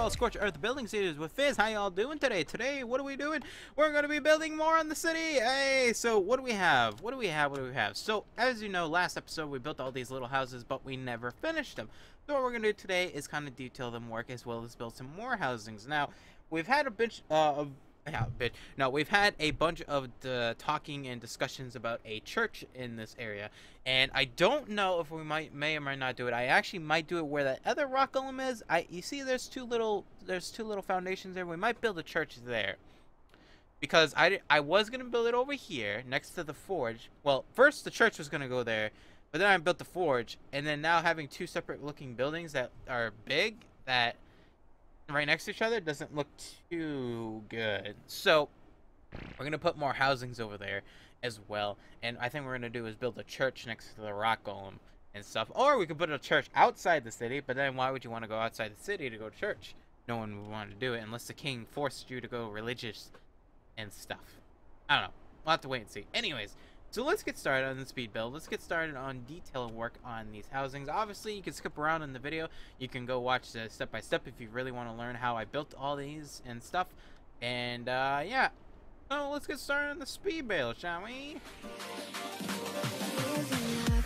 y'all, Scorched Earth Building Series with Fizz. How y'all doing today? Today, what are we doing? We're going to be building more on the city. Hey, so what do we have? What do we have? So, as you know, last episode we built all these little houses, but we never finished them. So what we're going to do today is kind of detail them work as well as build some more housings. Now, we've had a bunch we've had a bunch of talking and discussions about a church in this area, and I don't know if we may or might not do it. I actually might do it where that other rock golem is. You see, there's two little foundations there. We might build a church there, because I was gonna build it over here next to the forge. Well, first the church was gonna go there, but then I built the forge, and then now having two separate looking buildings that are big that right next to each other doesn't look too good. So we're gonna put more housings over there as well, and I think we're gonna do is build a church next to the rock golem and stuff. Or we could put a church outside the city, but then why would you want to go outside the city to go to church? No one would want to do it unless the king forced you to go religious and stuff. I don't know, we'll have to wait and see. Anyways, so let's get started on the speed build. Let's get started on detail work on these housings. Obviously, you can skip around in the video. You can go watch the step-by-step if you really want to learn how I built all these and stuff. And, yeah. So, let's get started on the speed build, shall we? Giving up,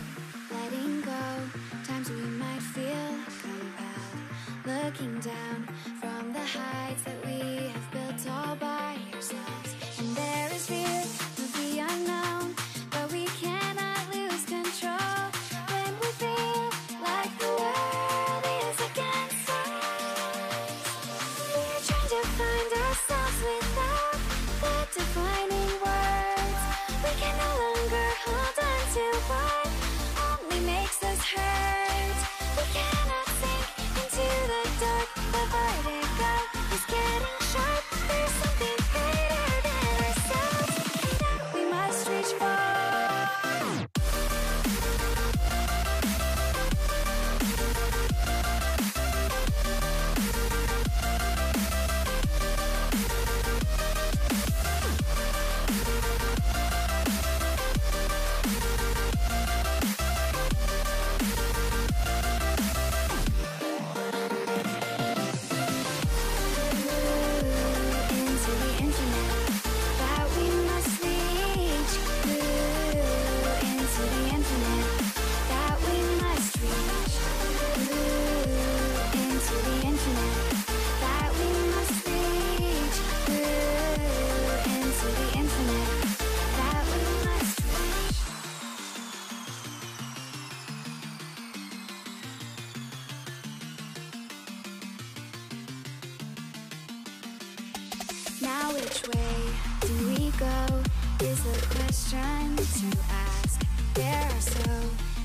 letting go, times we might feel compelled. Looking down from the heights that we have built all by ourselves. And there is fear of the unknown, but we cannot lose control when we feel like the world is against us. We're trying to find ourselves without the defining words. We can no longer hold on to what only makes us hurt. We cannot sink into the dark. The vertigo is getting sharp. There's something greater than ourselves that we must reach for. Into the infinite that we must reach. Into the infinite that we must reach. Into the infinite that we must reach. Into the infinite that we must reach. Now which way do we go is the question to ask. There are so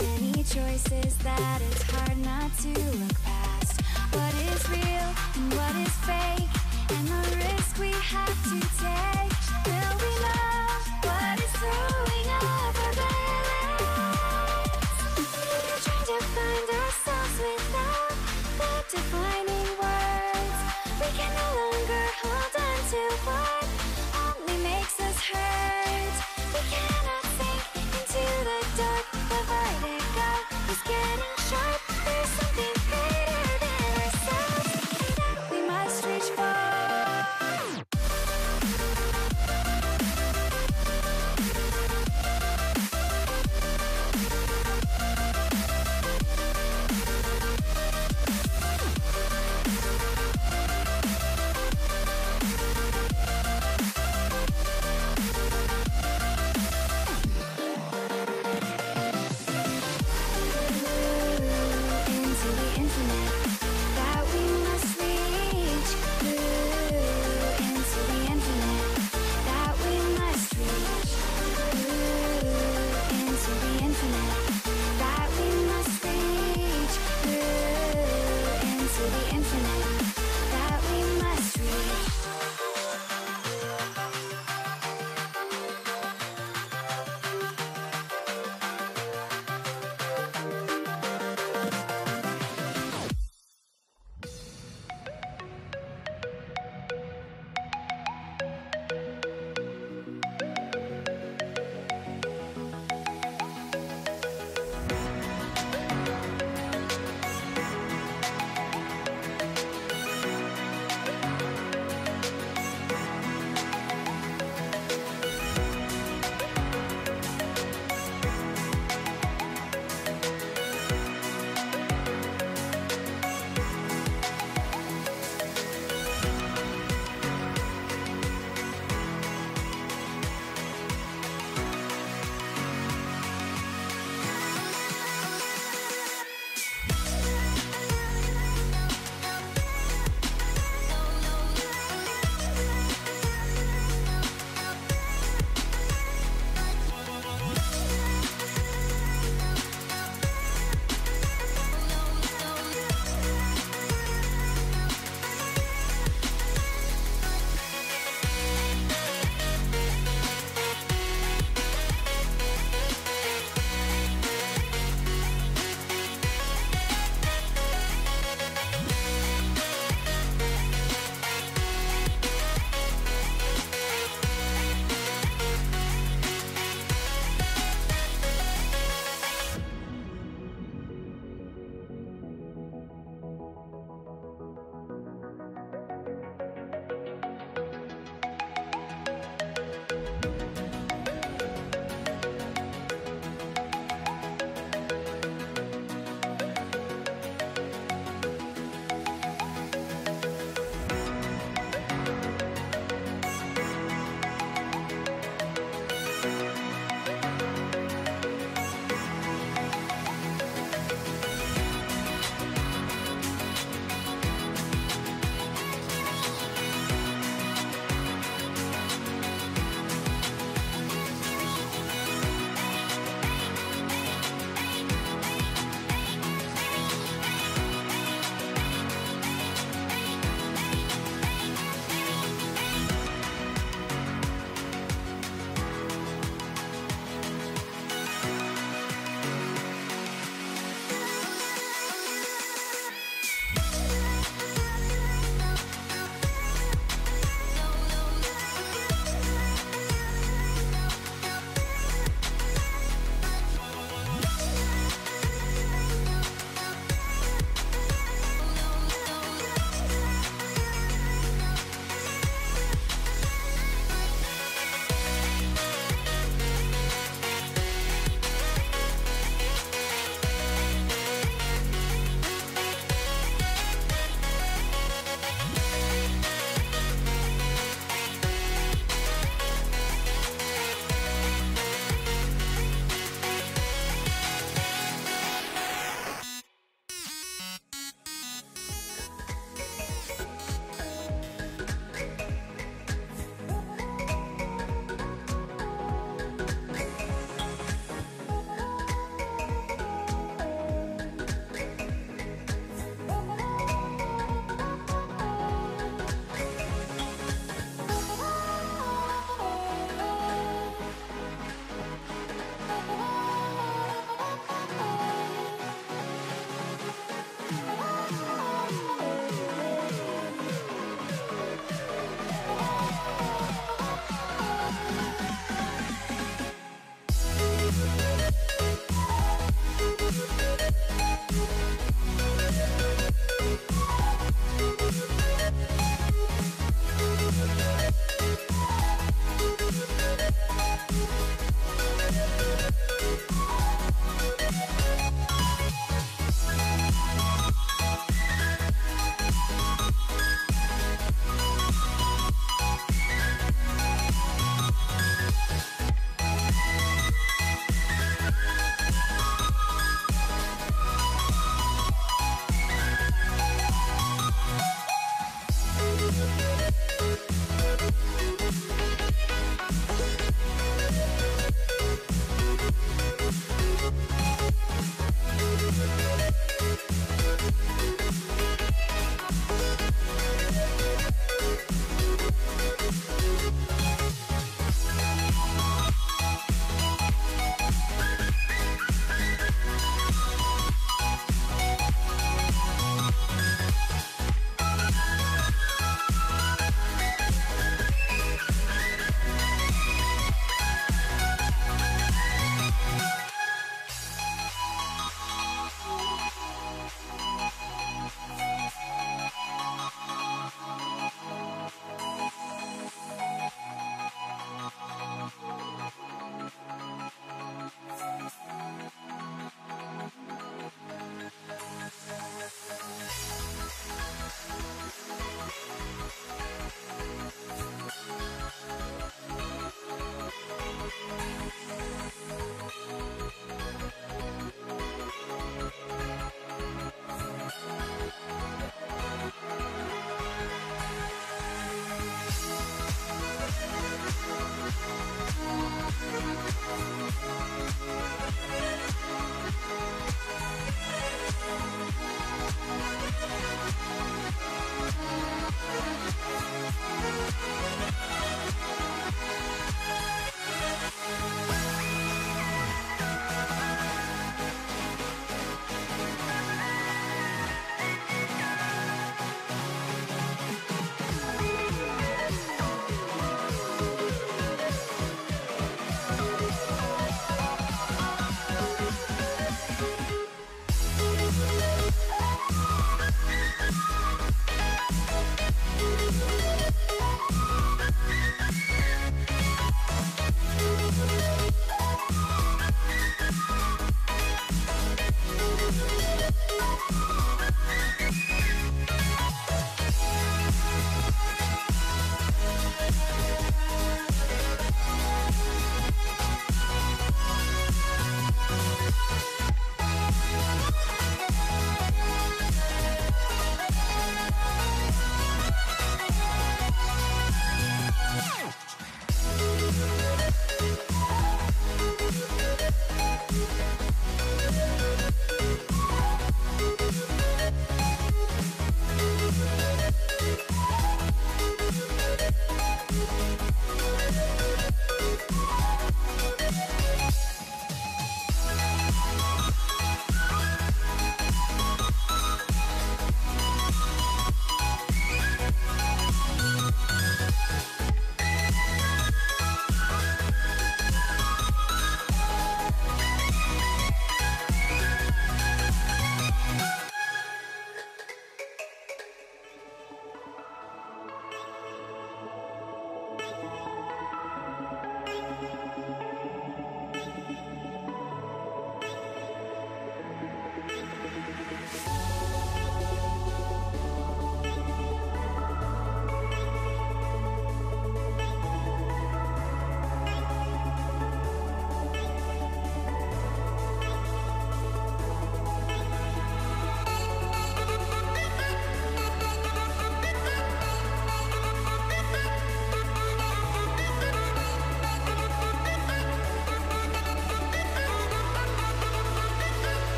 many choices that it's hard not to look past. What is real and what is fake, and the risk we have to take. Will we know what is throwing off our balance? We're trying to find ourselves without the defining words. We can no longer hold on to what only makes us hurt. We cannot sink into the dark. The vertigo is getting sharp. There's something greater than ourselves that we must reach for.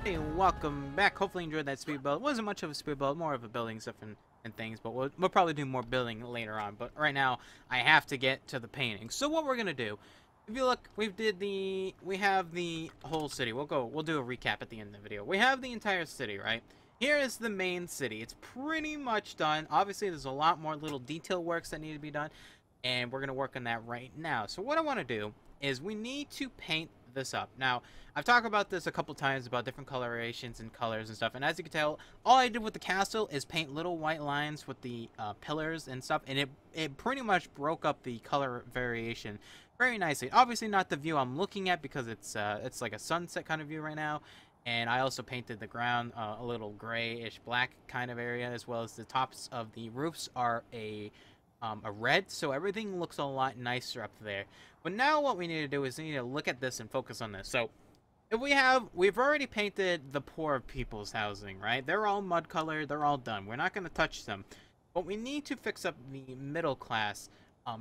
Hey, welcome back. Hopefully you enjoyed that speed build. It wasn't much of a speed build, more of a building stuff and things, but we'll probably do more building later on. But right now, I have to get to the painting. So what we're gonna do, if you look, we have the whole city. We'll do a recap at the end of the video. We have the entire city, right? Here is the main city. It's pretty much done. Obviously, there's a lot more little detail works that need to be done, and we're gonna work on that right now. So what I want to do is we need to paint this up. Now, I've talked about this a couple times about different colorations and colors and stuff, and as you can tell, all I did with the castle is paint little white lines with the pillars and stuff, and it pretty much broke up the color variation very nicely. Obviously not the view I'm looking at because it's like a sunset kind of view right now, and I also painted the ground a little grayish black kind of area, as well as the tops of the roofs are a red, so everything looks a lot nicer up there. But now what we need to do is we need to look at this and focus on this. So if we've already painted the poor people's housing, right? They're all mud colored, they're all done. We're not going to touch them. But we need to fix up the middle class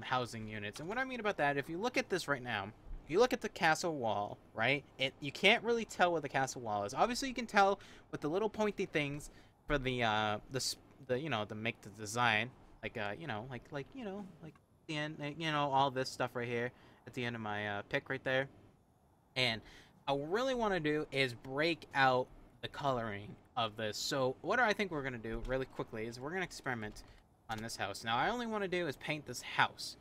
housing units. And what I mean about that, if you look at this right now, if you look at the castle wall, right? You can't really tell what the castle wall is. Obviously you can tell with the little pointy things for the you know, to make the design. Like like the end, all this stuff right here at the end of my pick right there. And I really want to do is break out the coloring of this. So what I think we're going to do really quickly is we're going to experiment on this house. Now I only want to do is paint this house,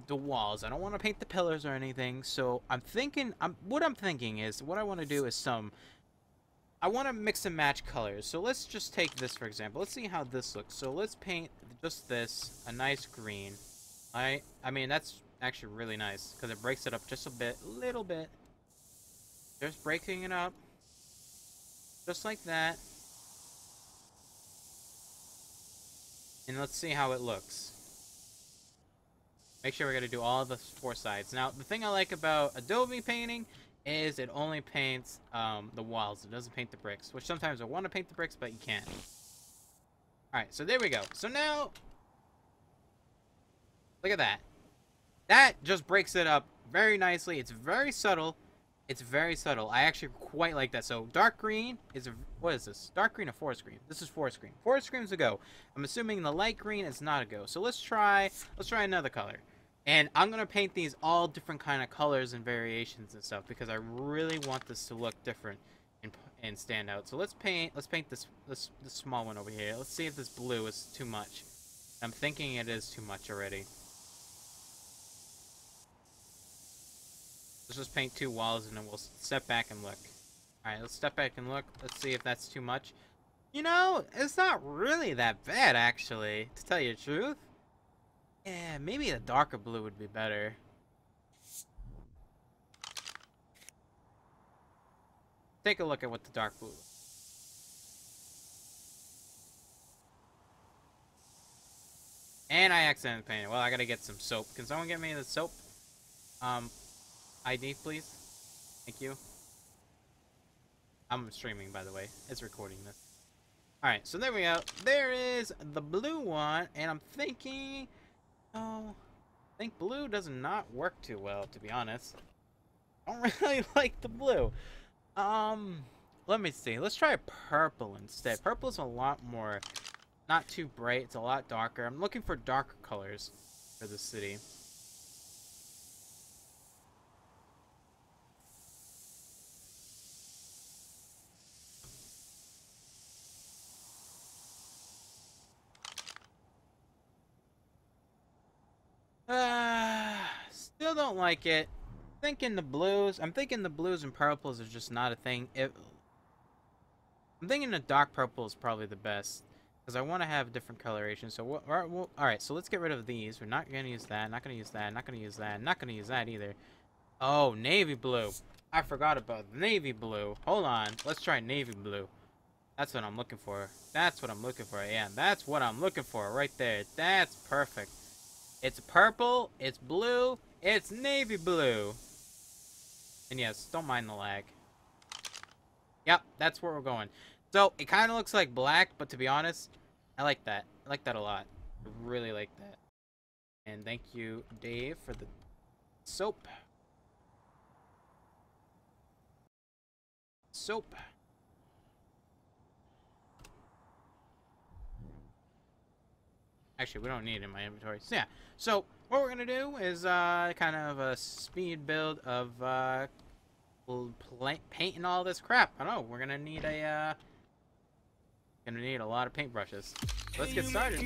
the walls. I don't want to paint the pillars or anything. So I'm thinking, what I want to do is I want to mix and match colors. So let's just take this for example. Let's see how this looks. So let's paint just this a nice green. I mean that's actually really nice because it breaks it up just a little bit. Just breaking it up, just like that. And let's see how it looks. Make sure we're gonna do all the four sides. Now the thing I like about Adobe painting is it only paints the walls. It doesn't paint the bricks, which sometimes I want to paint the bricks, but you can't. Alright, so there we go. So now, look at that. That just breaks it up very nicely. It's very subtle. It's very subtle. I actually quite like that. So dark green is what is this? Dark green or forest green? This is forest green. Forest green is a go. I'm assuming the light green is not a go. So let's try another color. And I'm gonna paint these all different kind of colors and variations and stuff because I really want this to look different and stand out. So let's paint this small one over here. Let's see if this blue is too much. I'm thinking it is too much already. Let's just paint 2 walls and then we'll step back and look. Alright, let's step back and look. Let's see if that's too much. You know, it's not really that bad, actually, to tell you the truth. Yeah, maybe a darker blue would be better. Take a look at what the dark blue is. And I accidentally painted. Well, I gotta get some soap. Can someone get me the soap? ID, please. Thank you. I'm streaming, by the way. It's recording this. Alright, so there we go. There is the blue one, and I'm thinking... Oh, I think blue does not work too well, to be honest. I don't really like the blue. Let me see. Let's try purple instead. Purple is a lot more... Not too bright. It's a lot darker. I'm looking for darker colors for the city. Still don't like it. I'm thinking the blues and purples are just not a thing. I'm thinking the dark purple is probably the best. Because I want to have different coloration. So, alright, so let's get rid of these. We're not going to use that. Not going to use that. Not going to use that. Not going to use that either. Oh, navy blue. I forgot about navy blue. Hold on. Let's try navy blue. That's what I'm looking for. That's what I'm looking for. Yeah, that's what I'm looking for right there. That's perfect. It's purple. It's blue. It's navy blue. And yes, don't mind the lag. Yep, that's where we're going. So, it kind of looks like black, but to be honest, I like that. I like that a lot. I really like that. And thank you, Dave, for the soap. Soap. Actually, we don't need it in my inventory. So, yeah. So, what we're going to do is kind of a speed build of painting all this crap. I don't know. We're going to need a... Gonna need a lot of paintbrushes. Let's get started.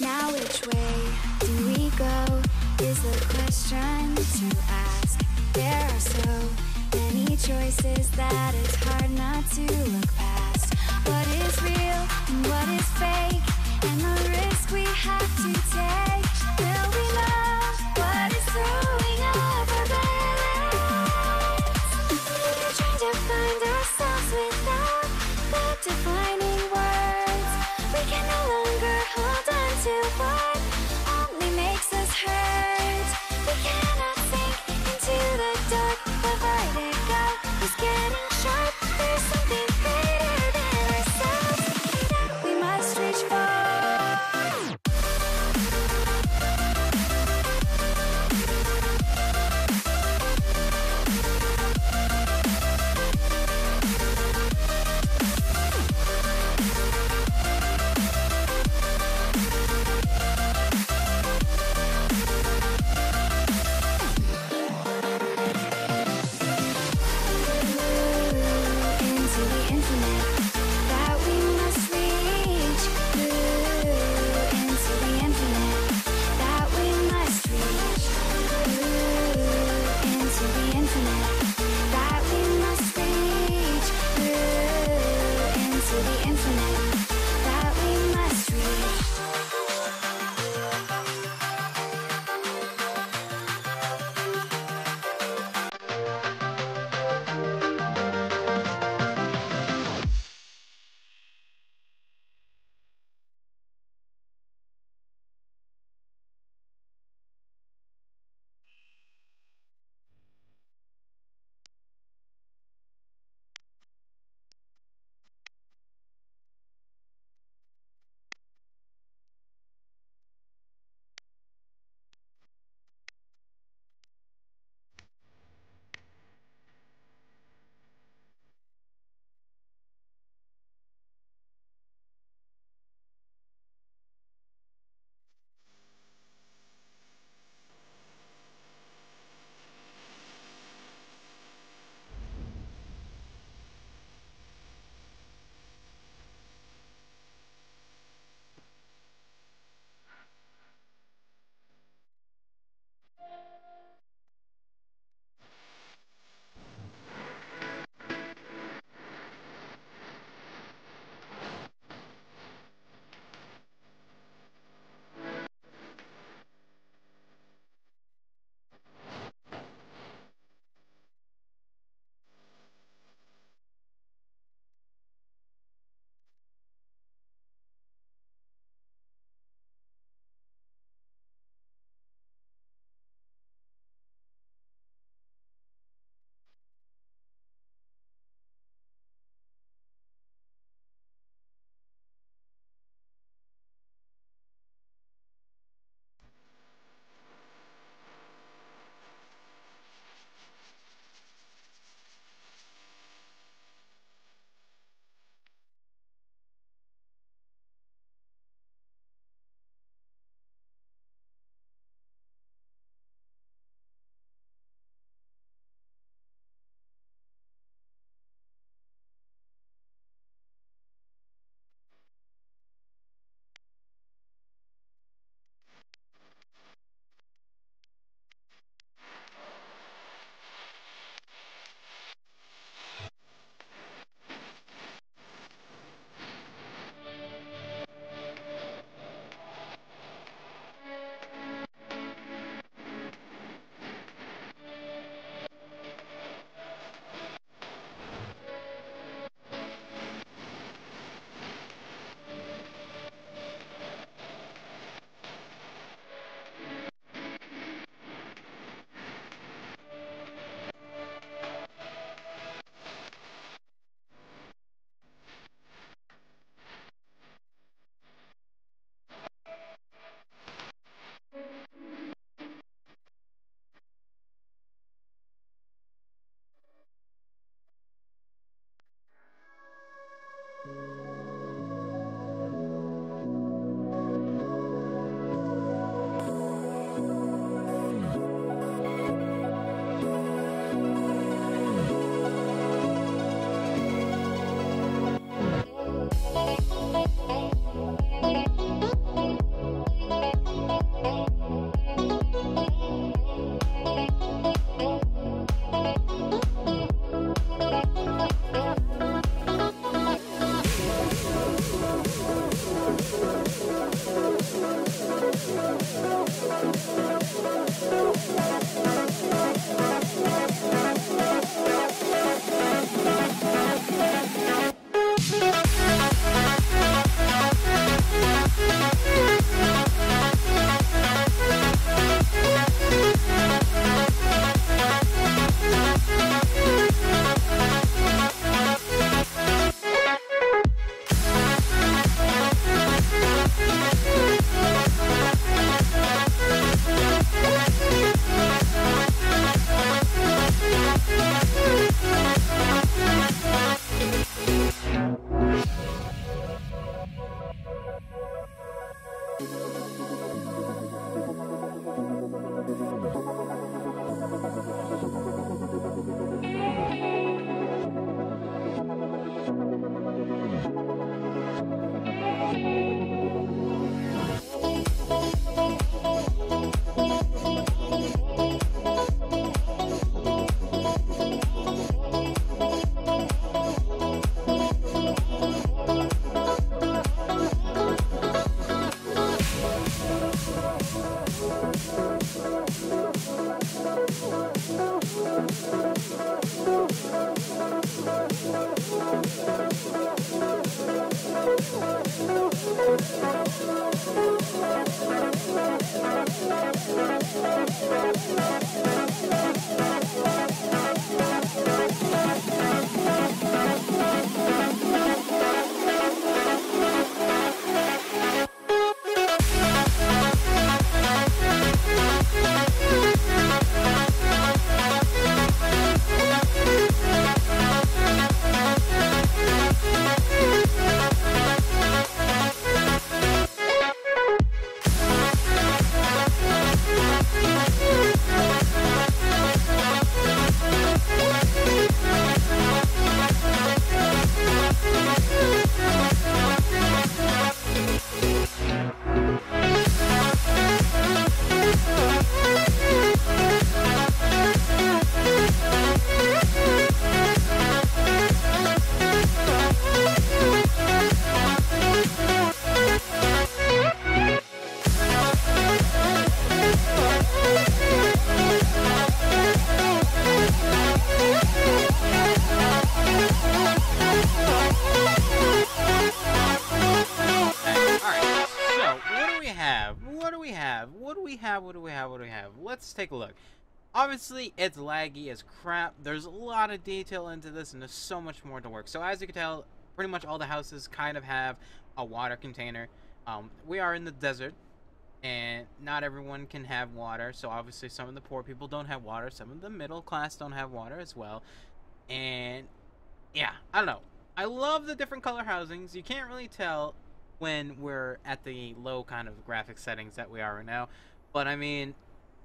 Now which way do we go is the question to ask. There are so many choices that it's hard not to look past. What is real and what is fake, and the risk we have to take. Will we know what is throwing up our balance? We're trying to find ourselves without the defining words. We can no longer hold on to what only makes us hurt. We cannot sink into the dark. The vertigo is getting sharp. There's something greater than ourselves that we must reach for. have? What do we have? What do we have? What do we have? Let's take a look. Obviously, it's laggy as crap. There's a lot of detail into this, and there's so much more to work. So as you can tell, pretty much all the houses kind of have a water container. We are in the desert, and not everyone can have water. So obviously, some of the poor people don't have water. Some of the middle class don't have water as well. And yeah, I don't know. I love the different color housings. You can't really tell when we're at the low kind of graphic settings that we are right now. But I mean,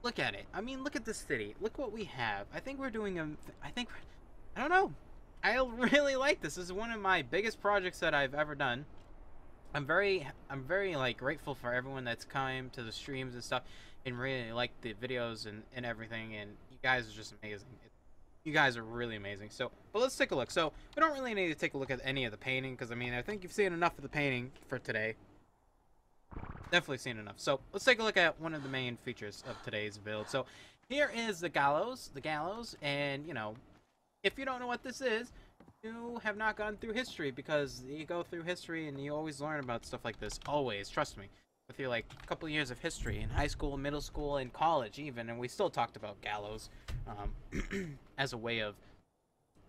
look at it. I mean, look at this city. Look what we have. I think we're doing I don't know. I really like this. This is one of my biggest projects that I've ever done. I'm very like grateful for everyone that's come to the streams and stuff and really like the videos and everything, and you guys are just amazing. You guys are really amazing. So, but let's take a look. So, we don't really need to take a look at any of the painting because I mean, I think you've seen enough of the painting for today. Definitely seen enough. So, let's take a look at one of the main features of today's build. So, here is the gallows, and you know, if you don't know what this is, you have not gone through history, because you go through history and you always learn about stuff like this. Always, trust me. With your like a couple of years of history in high school, middle school, and college even, and we still talked about gallows as a way of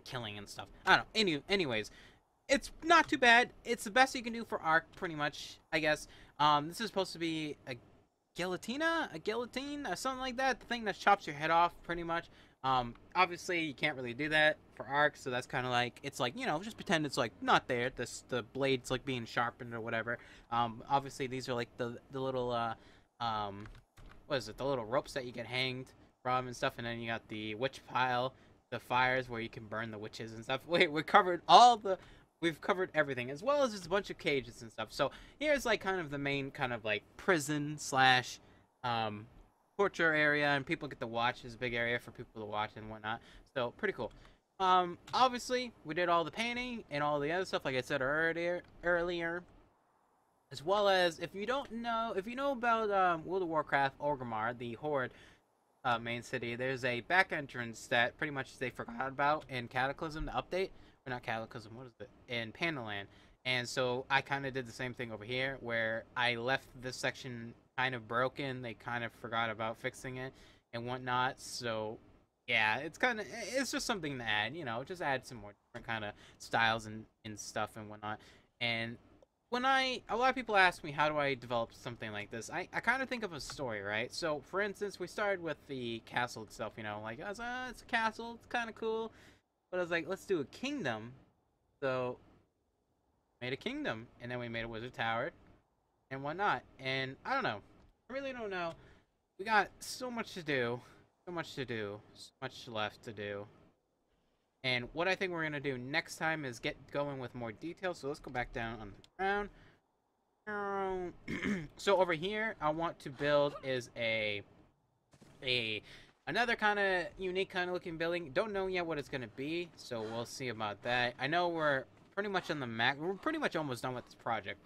killing and stuff. I don't know. Anyways, it's not too bad. It's the best you can do for ARK, pretty much, I guess. This is supposed to be a guillotine, or something like that. The thing that chops your head off, pretty much. Obviously you can't really do that for ARK, so that's kind of like, it's like, you know, just pretend it's like not there. The blade's like being sharpened or whatever. Obviously these are like the little what is it, the little ropes that you get hanged from and stuff, and then you got the witch pile, the fires where you can burn the witches and stuff. Wait, we've covered everything, as well as there's a bunch of cages and stuff. So here's like kind of the main kind of like prison slash torture area, and people get to watch. There's a big area for people to watch and whatnot, so pretty cool. Obviously we did all the painting and all the other stuff like I said earlier, as well as if you know about World of Warcraft Orgrimmar, the Horde main city, there's a back entrance that pretty much they forgot about in Cataclysm, the update, or not Cataclysm, what is it, in Pandaland. And so I kind of did the same thing over here, where I left this section kind of broken. They kind of forgot about fixing it and whatnot. So yeah, it's just something to add, you know, just add some more different kind of styles and stuff and whatnot. And a lot of people ask me, how do I develop something like this? I kind of think of a story, right? So for instance, we started with the castle itself, you know, like, it's a castle, it's kind of cool. But I was like, let's do a kingdom. So made a kingdom, and then we made a wizard tower and whatnot. And I don't know, I really don't know. We got so much to do, so much left to do. And what I think we're gonna do next time is get going with more details. So let's go back down on the ground. So over here I want to build is another kind of unique kind of looking building. Don't know yet what it's gonna be, so we'll see about that. I know we're pretty much on the we're pretty much almost done with this project.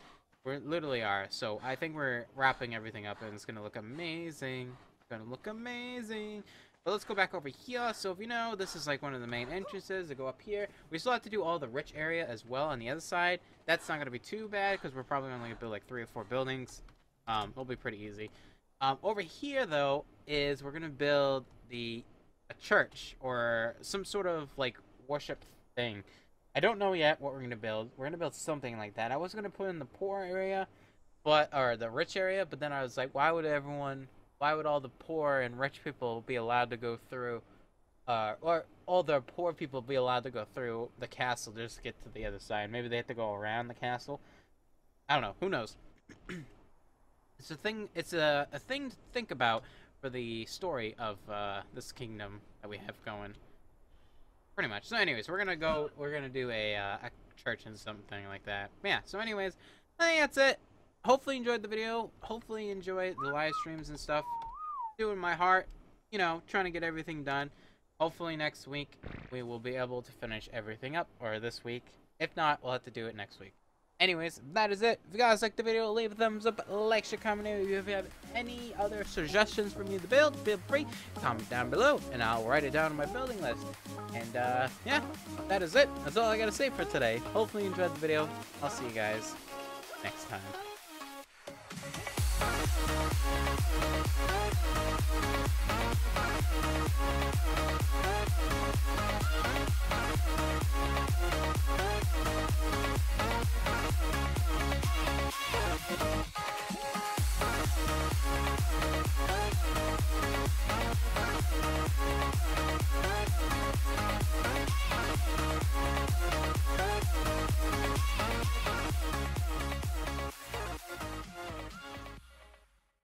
We literally are. So I think we're wrapping everything up, and it's gonna look amazing. But let's go back over here. So if you know, this is like one of the main entrances to go up here. We still have to do all the rich area as well on the other side. That's not going to be too bad because we're probably only going to build like 3 or 4 buildings. It'll be pretty easy. Over here though is we're going to build a church or some sort of like worship thing. I don't know yet what we're going to build. We're going to build something like that. I was going to put in the poor area, or the rich area, but then I was like, why would all the poor and rich people be allowed to go through, or all the poor people be allowed to go through the castle just to get to the other side? Maybe they have to go around the castle. I don't know. Who knows? It's a thing. It's a thing to think about for the story of this kingdom that we have going. Pretty much. So, anyways, we're gonna do a church and something like that. Yeah. So, anyways, I think that's it. Hopefully you enjoyed the video. Hopefully you enjoyed the live streams and stuff. Doing my heart, you know, trying to get everything done. Hopefully next week we will be able to finish everything up, or this week. If not, we'll have to do it next week. Anyways, that is it. If you guys liked the video, leave a thumbs up, like, share, comment. If you have any other suggestions for me to build, feel free to comment down below, and I'll write it down on my building list. And yeah, that is it. That's all I gotta say for today. Hopefully you enjoyed the video. I'll see you guys next time.